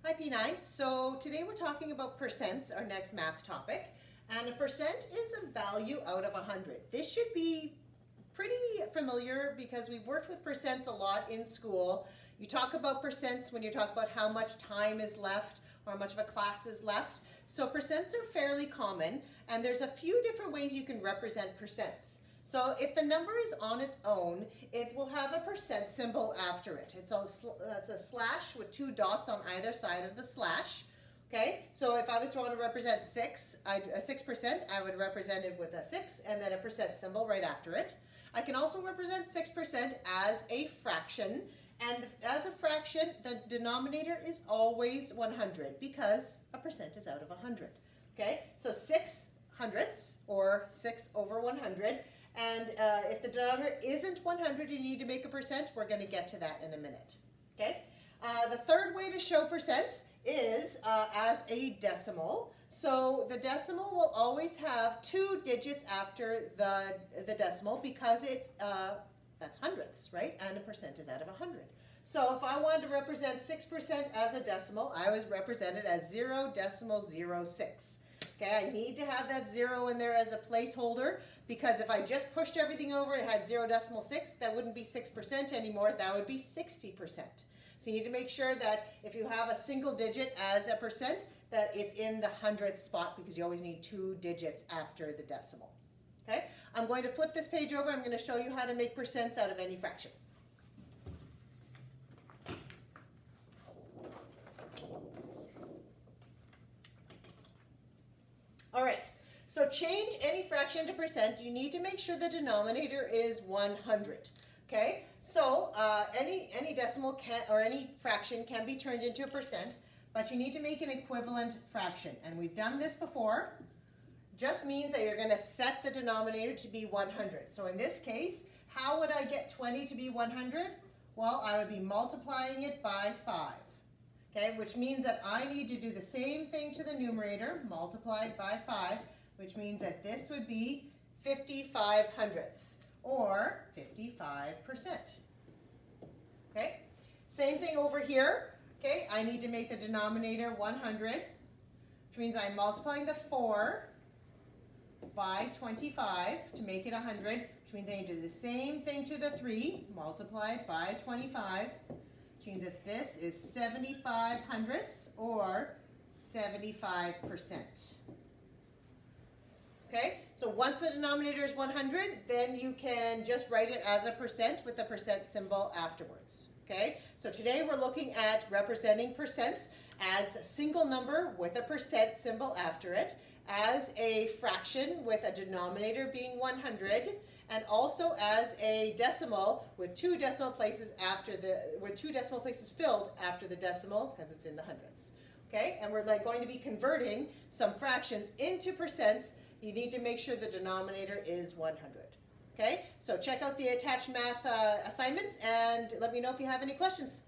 Hi P9. So today we're talking about percents, our next math topic. And a percent is a value out of 100. This should be pretty familiar because we've worked with percents a lot in school. You talk about percents when you talk about how much time is left or how much of a class is left. So percents are fairly common, and there's a few different ways you can represent percents. So if the number is on its own, it will have a percent symbol after it. It's a slash with two dots on either side of the slash. Okay, so if I was to want to represent 6%, I would represent it with a 6 and then a percent symbol right after it. I can also represent 6% as a fraction, and as a fraction, the denominator is always 100 because a percent is out of 100. Okay, so 6 hundredths, or 6 over 100. And if the denominator isn't 100, you need to make a percent. We're going to get to that in a minute. Okay. The third way to show percents is as a decimal. So the decimal will always have two digits after the decimal because it's that's hundredths, right? And a percent is out of 100. So if I wanted to represent 6% as a decimal, I would represent it as 0.06. Okay, I need to have that 0 in there as a placeholder because if I just pushed everything over and had 0.6, that wouldn't be 6% anymore, that would be 60%. So you need to make sure that if you have a single digit as a percent, that it's in the hundredth spot because you always need two digits after the decimal. Okay, I'm going to flip this page over. I'm going to show you how to make percents out of any fraction. All right, so change any fraction to percent. You need to make sure the denominator is 100. Okay, so any decimal can, or any fraction can be turned into a percent, but you need to make an equivalent fraction. And we've done this before. Just means that you're going to set the denominator to be 100. So in this case, how would I get 20 to be 100? Well, I would be multiplying it by 5. Okay, which means that I need to do the same thing to the numerator, multiplied by 5, which means that this would be 55 hundredths, or 55%. Okay, same thing over here. Okay, I need to make the denominator 100, which means I'm multiplying the 4 by 25 to make it 100, which means I need to do the same thing to the 3, multiplied by 25, which means that this is 75 hundredths, or 75%. Okay, so once the denominator is 100, then you can just write it as a percent with the percent symbol afterwards. Okay, so today we're looking at representing percents as a single number with a percent symbol after it, as a fraction with a denominator being 100, and also as a decimal with two decimal places filled after the decimal because it's in the hundredths. Okay, and we're going to be converting some fractions into percents. You need to make sure the denominator is 100. Okay, so check out the attached math assignments and let me know if you have any questions.